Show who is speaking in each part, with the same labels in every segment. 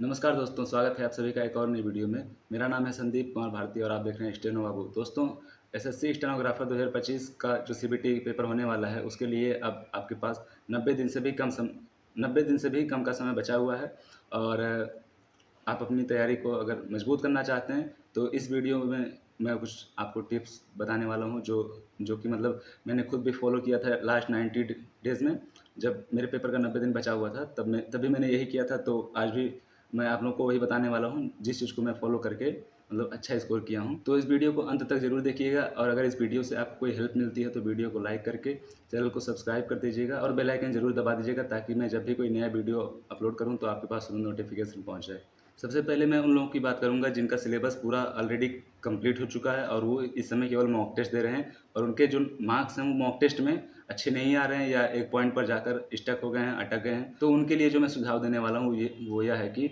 Speaker 1: नमस्कार दोस्तों, स्वागत है आप सभी का एक और नई वीडियो में। मेरा नाम है संदीप कुमार भारती और आप देख रहे हैं स्टेनो बाबू। दोस्तों, एसएससी स्टेनोग्राफर 2025 का जो सीबीटी पेपर होने वाला है, उसके लिए अब आपके पास 90 दिन से भी कम का समय बचा हुआ है। और आप अपनी तैयारी को अगर मजबूत करना चाहते हैं, तो इस वीडियो में मैं कुछ आपको टिप्स बताने वाला हूँ, जो जो कि मतलब मैंने खुद भी फॉलो किया था लास्ट 90 डेज़ में। जब मेरे पेपर का 90 दिन बचा हुआ था, तभी मैंने यही किया था। तो आज भी मैं आप लोगों को वही बताने वाला हूँ, जिस चीज़ को मैं फॉलो करके मतलब अच्छा स्कोर किया हूँ। तो इस वीडियो को अंत तक ज़रूर देखिएगा, और अगर इस वीडियो से आपको कोई हेल्प मिलती है तो वीडियो को लाइक करके चैनल को सब्सक्राइब कर दीजिएगा और बेल आइकन ज़रूर दबा दीजिएगा, ताकि मैं जब भी कोई नया वीडियो अपलोड करूँ तो आपके पास तुरंत नोटिफिकेशन पहुँच जाए। सबसे पहले मैं उन लोगों की बात करूंगा जिनका सिलेबस पूरा ऑलरेडी कंप्लीट हो चुका है और वो इस समय केवल मॉक टेस्ट दे रहे हैं, और उनके जो मार्क्स हैं वो मॉक टेस्ट में अच्छे नहीं आ रहे हैं या एक पॉइंट पर जाकर स्टक हो गए हैं, अटक गए हैं। तो उनके लिए जो मैं सुझाव देने वाला हूँ वो यह है कि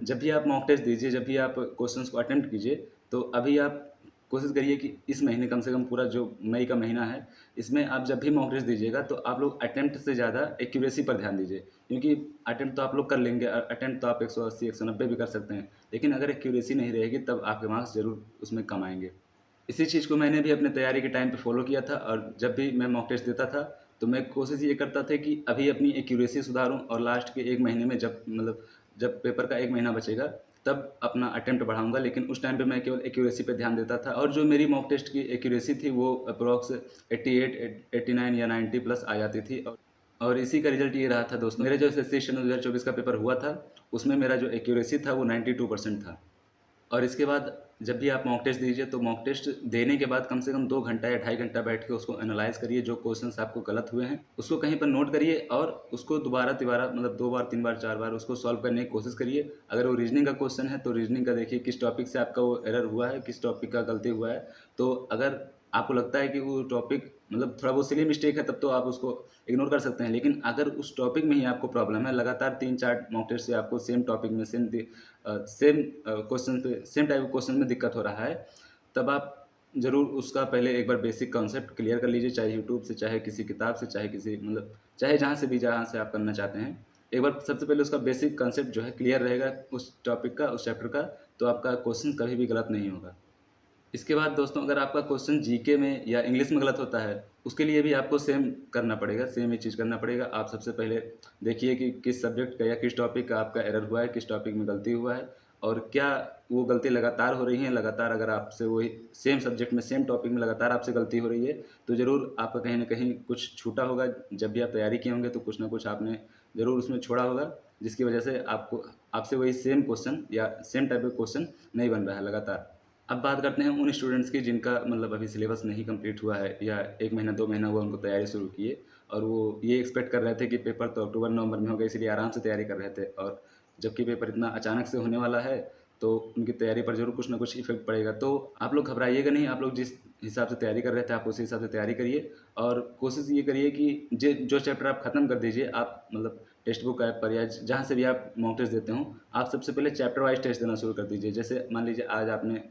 Speaker 1: जब भी आप मॉक टेस्ट दीजिए, जब भी आप क्वेश्चंस को अटेम्प्ट कीजिए, तो अभी आप कोशिश करिए कि इस महीने कम से कम पूरा जो मई का महीना है, इसमें आप जब भी मॉक टेस्ट दीजिएगा तो आप लोग अटेम्प्ट से ज़्यादा एक्यूरेसी पर ध्यान दीजिए। क्योंकि अटेम्प्ट तो आप लोग कर लेंगे, अटेम्प्ट तो आप 180 190 भी कर सकते हैं, लेकिन अगर एक्यूरेसी नहीं रहेगी तब आपके मार्क्स ज़रूर उसमें कम आएंगे। इसी चीज़ को मैंने भी अपने तैयारी के टाइम पे फॉलो किया था, और जब भी मैं मॉक टेस्ट देता था तो मैं कोशिश ये करता था कि अभी अपनी एक्यूरेसी सुधारूं, और लास्ट के एक महीने में जब पेपर का एक महीना बचेगा तब अपना अटेम्प्ट बढ़ाऊंगा। लेकिन उस टाइम पे मैं केवल एक्यूरेसी पे ध्यान देता था, और जो मेरी मॉक टेस्ट की एक्यूरेसी थी वो अप्रॉक्स 88 89 या 90 प्लस आ जाती थी। और इसी का रिजल्ट ये रहा था दोस्तों। मेरे जो एसएससी 2024 का पेपर हुआ था, उसमें मेरा जो एक्यूरेसी था वो 92% था। और इसके बाद जब भी आप मॉक टेस्ट दीजिए, तो मॉक टेस्ट देने के बाद कम से कम 2 घंटा या ढाई घंटा बैठ के उसको एनालाइज़ करिए। जो क्वेश्चंस आपको गलत हुए हैं, उसको कहीं पर नोट करिए और उसको दोबारा-तिबारा मतलब 2 बार, 3 बार, 4 बार उसको सॉल्व करने की कोशिश करिए। अगर वो रीज़निंग का क्वेश्चन है, तो रीज़निंग का देखिए किस टॉपिक से आपका वो एरर हुआ है, किस टॉपिक का गलती हुआ है। तो अगर आपको लगता है कि वो टॉपिक मतलब थोड़ा बहुत सिली मिस्टेक है, तब तो आप उसको इग्नोर कर सकते हैं। लेकिन अगर उस टॉपिक में ही आपको प्रॉब्लम है, लगातार 3-4 मॉक टेस्ट से आपको सेम टॉपिक में सेम क्वेश्चन पे सेम टाइप क्वेश्चन में दिक्कत हो रहा है, तब आप ज़रूर उसका पहले एक बार बेसिक कॉन्सेप्ट क्लियर कर लीजिए, चाहे यूट्यूब से, चाहे किसी किताब से, चाहे किसी मतलब चाहे जहाँ से आप करना चाहते हैं। एक बार सबसे पहले उसका बेसिक कॉन्सेप्ट जो है क्लियर रहेगा उस टॉपिक का, उस चैप्टर का, तो आपका क्वेश्चन कभी भी गलत नहीं होगा। इसके बाद दोस्तों, अगर आपका क्वेश्चन जीके में या इंग्लिश में गलत होता है, उसके लिए भी आपको सेम करना पड़ेगा, सेम ही चीज़ करना पड़ेगा। आप सबसे पहले देखिए कि किस सब्जेक्ट का या किस टॉपिक का आपका एरर हुआ है, किस टॉपिक में गलती हुआ है, और क्या वो गलती लगातार हो रही है। लगातार अगर आपसे वही सेम सब्जेक्ट में, सेम टॉपिक में लगातार आपसे गलती हो रही है, तो ज़रूर आपका कहीं न कहीं कुछ छूटा होगा। जब भी आप तैयारी किए होंगे, तो कुछ ना कुछ आपने ज़रूर उसमें छोड़ा होगा, जिसकी वजह से आपसे वही सेम क्वेश्चन या सेम टाइप का क्वेश्चन नहीं बन रहा है लगातार। अब बात करते हैं उन स्टूडेंट्स की जिनका मतलब अभी सिलेबस नहीं कंप्लीट हुआ है, या 1 महीना 2 महीना हुआ उनको तैयारी शुरू किए, और वो ये एक्सपेक्ट कर रहे थे कि पेपर तो अक्टूबर नवंबर में होगा, इसलिए आराम से तैयारी कर रहे थे। और जबकि पेपर इतना अचानक से होने वाला है, तो उनकी तैयारी पर ज़रूर कुछ ना कुछ इफेक्ट पड़ेगा। तो आप लोग घबराइएगा नहीं, आप लोग जिस हिसाब से तैयारी कर रहे थे आप उसी हिसाब से तैयारी करिए, और कोशिश ये करिए कि जो चैप्टर आप ख़त्म कर दीजिए, आप मतलब टेक्स्ट बुक ऐप पर या जहाँ से भी आप मॉक टेस्ट देते हो, आप सबसे पहले चैप्टर वाइज टेस्ट देना शुरू कर दीजिए। जैसे मान लीजिए आज आपने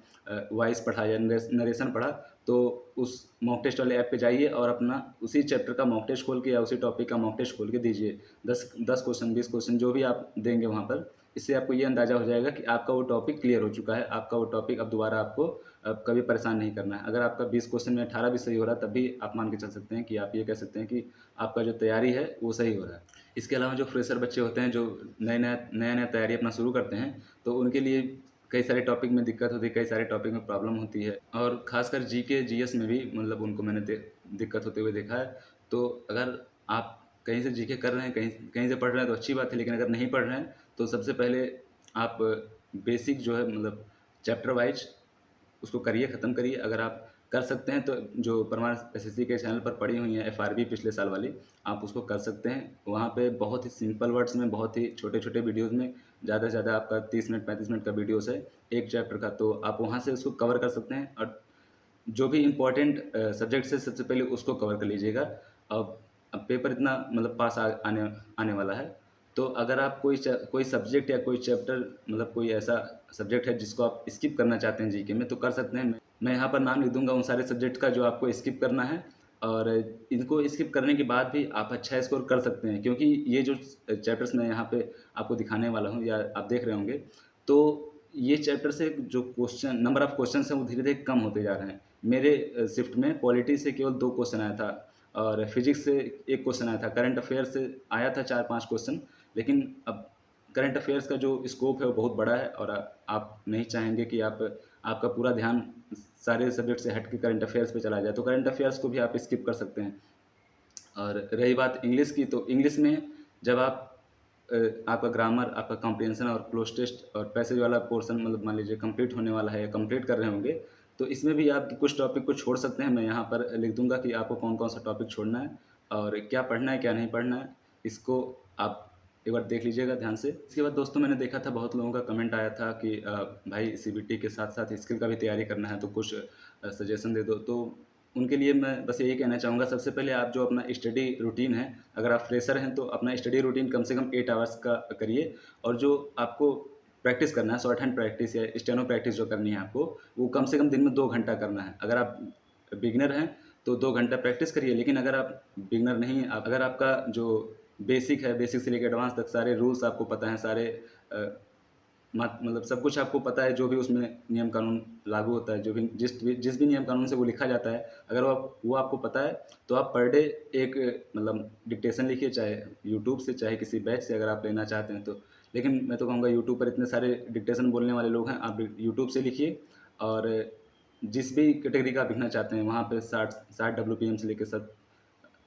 Speaker 1: वॉइस पढ़ा या नरेशन पढ़ा, तो उस मॉक टेस्ट वाले ऐप पे जाइए और अपना उसी चैप्टर का मॉक टेस्ट खोल के या उसी टॉपिक का मॉक टेस्ट खोल के दीजिए। 10 क्वेश्चन, 20 क्वेश्चन जो भी आप देंगे वहाँ पर, इससे आपको ये अंदाज़ा हो जाएगा कि आपका वो टॉपिक क्लियर हो चुका है। आपका वो टॉपिक अब दोबारा आपको अब कभी परेशान नहीं करना है। अगर आपका 20 क्वेश्चन में 18 भी सही हो रहा है, तब भी आप मान के चल सकते हैं कि आप ये कह सकते हैं कि आपका जो तैयारी है वो सही हो रहा है। इसके अलावा जो फ्रेशर बच्चे होते हैं, जो नया-नया तैयारी अपना शुरू करते हैं, तो उनके लिए कई सारे टॉपिक में दिक्कत होती है, कई सारे टॉपिक में प्रॉब्लम होती है, और ख़ासकर जीके, जीएस में भी मतलब उनको मैंने दिक्कत होते हुए देखा है। तो अगर आप कहीं से जीके कर रहे हैं, कहीं कहीं से पढ़ रहे हैं तो अच्छी बात है, लेकिन अगर नहीं पढ़ रहे हैं तो सबसे पहले आप बेसिक जो है मतलब चैप्टर वाइज़ उसको करिए, ख़त्म करिए। अगर आप कर सकते हैं तो जो परमार एसएससी के चैनल पर पड़ी हुई है एफआरबी पिछले साल वाली, आप उसको कर सकते हैं। वहाँ पे बहुत ही सिंपल वर्ड्स में, बहुत ही छोटे-छोटे वीडियोज़ में, ज़्यादा से ज़्यादा आपका 30 मिनट 35 मिनट का वीडियोज़ है एक चैप्टर का, तो आप वहाँ से उसको कवर कर सकते हैं। और जो भी इम्पोर्टेंट सब्जेक्ट्स है, सबसे पहले उसको कवर कर लीजिएगा। अब पेपर इतना मतलब पास आने आने वाला है, तो अगर आप कोई सब्जेक्ट या कोई चैप्टर मतलब कोई ऐसा सब्जेक्ट है जिसको आप स्किप करना चाहते हैं जीके में, तो कर सकते हैं। मैं यहाँ पर नाम लिख दूँगा उन सारे सब्जेक्ट का जो आपको स्किप करना है, और इनको स्किप करने के बाद भी आप अच्छा स्कोर कर सकते हैं, क्योंकि ये जो चैप्टर्स मैं यहाँ पे आपको दिखाने वाला हूँ या आप देख रहे होंगे, तो ये चैप्टर से जो क्वेश्चन नंबर ऑफ़ क्वेश्चन हैं वो धीरे-धीरे कम होते जा रहे हैं। मेरे शिफ्ट में पॉलिटी से केवल 2 क्वेश्चन आया था और फिज़िक्स से 1 क्वेश्चन आया था, करंट अफ़ेयर से आया था 4-5 क्वेश्चन, लेकिन अब करंट अफ़ेयर्स का जो स्कोप है वो बहुत बड़ा है और आप नहीं चाहेंगे कि आपका पूरा ध्यान सारे सब्जेक्ट से हट के करंट अफ़ेयर्स पे चला जाए, तो करंट अफ़ेयर्स को भी आप स्किप कर सकते हैं। और रही बात इंग्लिश की, तो इंग्लिश में जब आपका ग्रामर, आपका कॉम्प्रिहेंशन और क्लोज टेस्ट और पैसेज वाला पोर्शन मतलब मान लीजिए कंप्लीट होने वाला है या कंप्लीट कर रहे होंगे, तो इसमें भी आप कुछ टॉपिक को छोड़ सकते हैं। मैं यहाँ पर लिख दूँगा कि आपको कौन-कौन सा टॉपिक छोड़ना है और क्या पढ़ना है, क्या नहीं पढ़ना है। इसको आप एक बार देख लीजिएगा ध्यान से। इसके बाद दोस्तों मैंने देखा था बहुत लोगों का कमेंट आया था कि भाई सीबीटी के साथ-साथ स्किल का भी तैयारी करना है, तो कुछ सजेशन दे दो। तो उनके लिए मैं बस यही कहना चाहूँगा, सबसे पहले आप जो अपना स्टडी रूटीन है, अगर आप फ्रेशर हैं तो अपना स्टडी रूटीन कम से कम 8 आवर्स का करिए, और जो आपको प्रैक्टिस करना है, शॉर्ट हैंड प्रैक्टिस या स्टेनो प्रैक्टिस जो करनी है आपको, वो कम से कम दिन में 2 घंटा करना है। अगर आप बिगिनर हैं तो 2 घंटा प्रैक्टिस करिए, लेकिन अगर आप बिगिनर नहीं हैं, अगर आपका जो बेसिक है, बेसिक से लेकर एडवांस तक सारे रूल्स आपको पता हैं, सारे अ, मतलब सब कुछ आपको पता है, जो भी उसमें नियम कानून लागू होता है, जो भी जिस भी नियम कानून से वो लिखा जाता है, अगर वो आपको पता है, तो आप पर डे एक मतलब डिक्टेशन लिखिए, चाहे यूट्यूब से, चाहे किसी बैच से अगर आप लेना चाहते हैं तो। लेकिन मैं तो कहूँगा यूट्यूब पर इतने सारे डिक्टेशन बोलने वाले लोग हैं, आप यूट्यूब से लिखिए और जिस भी कैटेगरी का आप लिखना चाहते हैं वहाँ पे 60 डब्ल्यूपीएम से लेके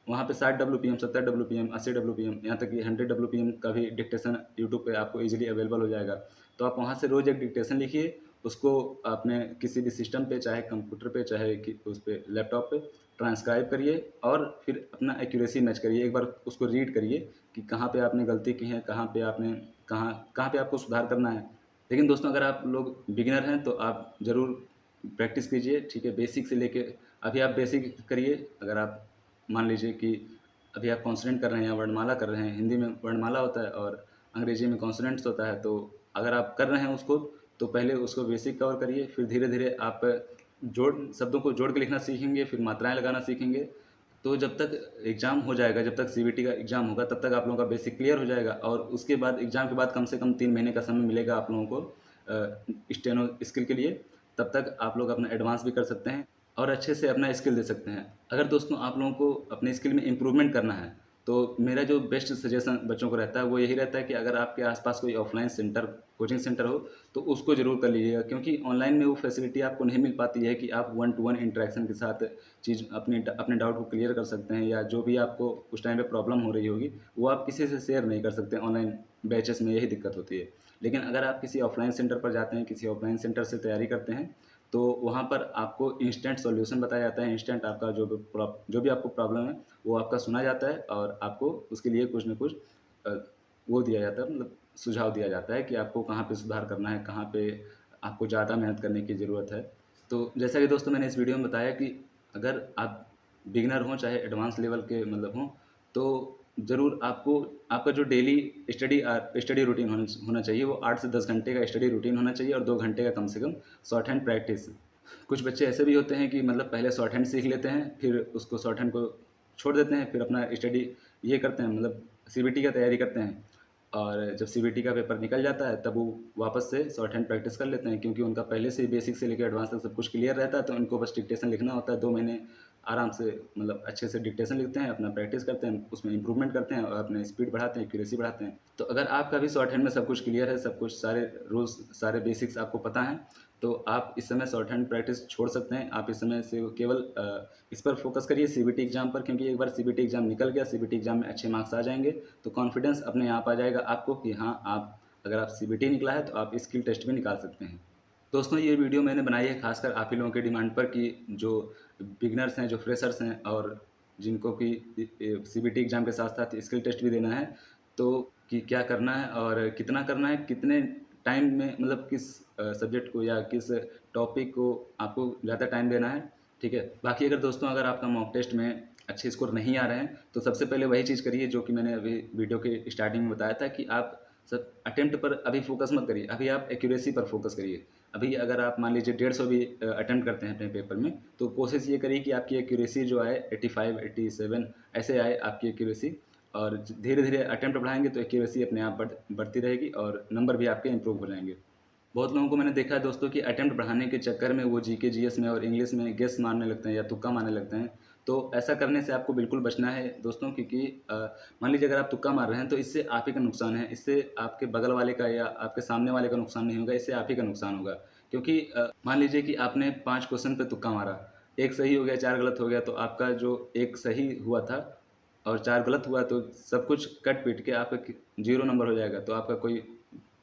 Speaker 1: वहाँ पे 60 डब्ल्यूपीएम, 70 डब्ल्यूपीएम, 80 डब्ल्यूपीएम, यहाँ तक कि 100 डब्ल्यूपीएम का भी डिक्टेशन यूट्यूब पे आपको ईज़िली अवेलेबल हो जाएगा। तो आप वहाँ से रोज़ एक डिक्टेशन लिखिए, उसको अपने किसी भी सिस्टम पे, चाहे कंप्यूटर पे, चाहे कि उस पे लैपटॉप पे ट्रांसक्राइब करिए और फिर अपना एक्यूरेसी मैच करिए। एक बार उसको रीड करिए कि कहाँ पे आपने गलती की है, कहाँ पे आपको सुधार करना है। लेकिन दोस्तों अगर आप लोग बिगिनर हैं तो आप ज़रूर प्रैक्टिस कीजिए, ठीक है? बेसिक से लेके अभी आप बेसिक करिए। अगर आप मान लीजिए कि अभी आप कॉन्सोनेंट कर रहे हैं या वर्णमाला कर रहे हैं, हिंदी में वर्णमाला होता है और अंग्रेजी में कॉन्सोनेंट्स होता है, तो अगर आप कर रहे हैं उसको, तो पहले उसको बेसिक कवर करिए, फिर धीरे-धीरे आप शब्दों को जोड़ के लिखना सीखेंगे, फिर मात्राएँ लगाना सीखेंगे। तो जब तक एग्ज़ाम हो जाएगा, जब तक सीबीटी का एग्ज़ाम होगा, तब तक आप लोगों का बेसिक क्लियर हो जाएगा और उसके बाद एग्ज़ाम के बाद कम से कम 3 महीने का समय मिलेगा आप लोगों को स्टेनो स्किल के लिए। तब तक आप लोग अपना एडवांस भी कर सकते हैं और अच्छे से अपना स्किल दे सकते हैं। अगर दोस्तों आप लोगों को अपने स्किल में इम्प्रूवमेंट करना है, तो मेरा जो बेस्ट सजेशन बच्चों को रहता है वो यही रहता है कि अगर आपके आस-पास कोई ऑफ़लाइन सेंटर, कोचिंग सेंटर हो, तो उसको ज़रूर कर लीजिएगा, क्योंकि ऑनलाइन में वो फैसिलिटी आपको नहीं मिल पाती है कि आप वन टू वन इंटरेक्शन के साथ अपने डाउट को क्लियर कर सकते हैं, या जो भी आपको उस टाइम पे प्रॉब्लम हो रही होगी, वो आप किसी से शेयर नहीं कर सकते ऑनलाइन बैचेस में, यही दिक्कत होती है। लेकिन अगर आप किसी ऑफ़लाइन सेंटर पर जाते हैं, किसी ऑफ़लाइन सेंटर से तैयारी करते हैं, तो वहाँ पर आपको इंस्टेंट सॉल्यूशन बताया जाता है, इंस्टेंट आपका जो भी आपको प्रॉब्लम है, वो आपका सुना जाता है और आपको उसके लिए कुछ न कुछ अ, वो दिया जाता है, मतलब सुझाव दिया जाता है कि आपको कहाँ पे सुधार करना है, कहाँ पे आपको ज़्यादा मेहनत करने की ज़रूरत है। तो जैसा कि दोस्तों मैंने इस वीडियो में बताया कि अगर आप बिगिनर हों चाहे एडवांस लेवल के मतलब हों, तो ज़रूर आपको आपका जो डेली स्टडी रूटीन होना चाहिए, वो 8 से 10 घंटे का स्टडी रूटीन होना चाहिए और 2 घंटे का कम से कम शॉर्ट हैंड प्रैक्टिस। कुछ बच्चे ऐसे भी होते हैं कि मतलब पहले शॉर्ट हैंड सीख लेते हैं, फिर उसको शॉर्ट हैंड को छोड़ देते हैं, फिर अपना स्टडी ये करते हैं, मतलब सीबीटी का तैयारी करते हैं और जब सीबीटी का पेपर निकल जाता है तब वो वापस से शॉर्ट हैंड प्रैक्टिस कर लेते हैं, क्योंकि उनका पहले से ही बेसिक से लेकर एडवांस तक सब कुछ क्लियर रहता है, तो उनको बस डिक्टेशन लिखना होता है। 2 महीने आराम से मतलब अच्छे से डिक्टेशन लिखते हैं, अपना प्रैक्टिस करते हैं, उसमें इंप्रूवमेंट करते हैं और अपने स्पीड बढ़ाते हैं, एक्यूरेसी बढ़ाते हैं। तो अगर आपका भी शॉर्ट हैंड में सब कुछ क्लियर है, सब कुछ सारे रूल्स, सारे बेसिक्स आपको पता हैं, तो आप इस समय शॉर्ट हैंड प्रैक्टिस छोड़ सकते हैं। आप इस समय से केवल इस पर फोकस करिए, सीबीटी एग्ज़ाम पर, क्योंकि एक बार सीबीटी एग्ज़ाम निकल गया, सीबीटी एग्ज़ाम में अच्छे मार्क्स आ जाएँगे, तो कॉन्फिडेंस अपने आप आ जाएगा आपको कि हाँ, आप अगर आप सीबीटी निकला है, तो आप स्किल टेस्ट भी निकाल सकते हैं। दोस्तों ये वीडियो मैंने बनाई है खासकर आप ही लोगों की डिमांड पर कि जो बिगिनर्स हैं, जो फ्रेशर्स हैं और जिनको कि सीबीटी एग्ज़ाम के साथ-साथ स्किल टेस्ट भी देना है, तो कि क्या करना है और कितना करना है, कितने टाइम में मतलब किस सब्जेक्ट को या किस टॉपिक को आपको ज़्यादा टाइम देना है, ठीक है? बाकी अगर दोस्तों अगर आपका मॉक टेस्ट में अच्छे स्कोर नहीं आ रहे हैं, तो सबसे पहले वही चीज़ करिए जो कि मैंने अभी वीडियो के स्टार्टिंग में बताया था कि आप सब अटेम्प्ट पर अभी फोकस मत करिए, अभी आप एक्यूरेसी पर फोकस करिए। अभी अगर आप मान लीजिए 150 भी अटेम्प्ट करते हैं अपने पेपर में, तो कोशिश ये करिए कि आपकी एक्यूरेसी जो आए 85, 87 ऐसे आए आपकी एक्यूरेसी। और धीरे धीरे अटेम्प्ट बढ़ाएंगे तो एक्यूरेसी अपने आप बढ़ती रहेगी और नंबर भी आपके इंप्रूव हो जाएंगे। बहुत लोगों को मैंने देखा है दोस्तों कि अटेम्प्ट बढ़ाने के चक्कर में वो जीके जीएस में और इंग्लिश में गेस मारने लगते हैं या तुक्का मारने लगते हैं। तो ऐसा करने से आपको बिल्कुल बचना है दोस्तों, क्योंकि मान लीजिए अगर आप तुक्का मार रहे हैं तो इससे आप ही का नुकसान है, इससे आपके बगल वाले का या आपके सामने वाले का नुकसान नहीं होगा, इससे आप ही का नुकसान होगा। क्योंकि मान लीजिए कि आपने 5 क्वेश्चन पे तुक्का मारा, एक सही हो गया 4 गलत हो गया, तो आपका जो एक सही हुआ था और 4 गलत हुआ तो सब कुछ कट पीट के आपका 0 नंबर हो जाएगा, तो आपका कोई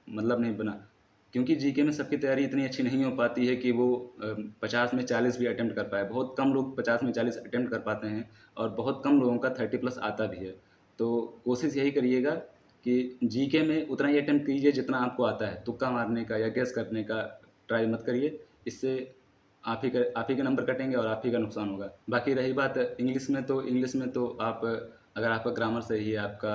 Speaker 1: मतलब नहीं बना। क्योंकि जीके में सबकी तैयारी इतनी अच्छी नहीं हो पाती है कि वो 50 में 40 भी अटेम्प्ट कर पाए। बहुत कम लोग 50 में 40 अटेम्प्ट कर पाते हैं और बहुत कम लोगों का 30 प्लस आता भी है। तो कोशिश यही करिएगा कि जीके में उतना ही अटेम्प्ट कीजिए जितना आपको आता है। तुक्का मारने का या गेस करने का ट्राई मत करिए, इससे आप ही के नंबर कटेंगे और आप ही का नुकसान होगा। बाकी रही बात इंग्लिश में तो आप, अगर आपका ग्रामर सही है, आपका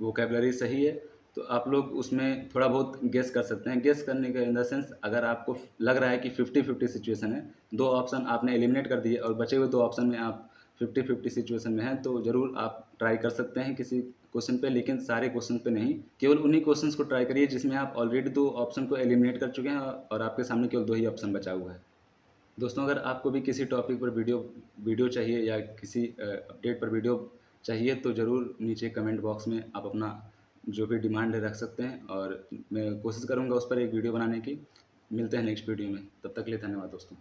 Speaker 1: वोकेबलरी सही है, तो आप लोग उसमें थोड़ा बहुत गेस कर सकते हैं। गेस करने का इन द सेंस, अगर आपको लग रहा है कि 50-50 सिचुएशन है, 2 ऑप्शन आपने एलिमिनेट कर दिए और बचे हुए 2 ऑप्शन में आप 50-50 सिचुएशन में हैं, तो ज़रूर आप ट्राई कर सकते हैं किसी क्वेश्चन पे, लेकिन सारे क्वेश्चन पे नहीं। केवल उन्हीं क्वेश्चंस को ट्राई करिए जिसमें आप ऑलरेडी 2 ऑप्शन को एलिमिनेट कर चुके हैं और आपके सामने केवल 2 ही ऑप्शन बचा हुआ है। दोस्तों, अगर आपको भी किसी टॉपिक पर वीडियो चाहिए या किसी अपडेट पर वीडियो चाहिए, तो ज़रूर नीचे कमेंट बॉक्स में आप अपना जो भी डिमांड है रख सकते हैं और मैं कोशिश करूँगा उस पर एक वीडियो बनाने की। मिलते हैं नेक्स्ट वीडियो में, तब तक के लिए धन्यवाद दोस्तों।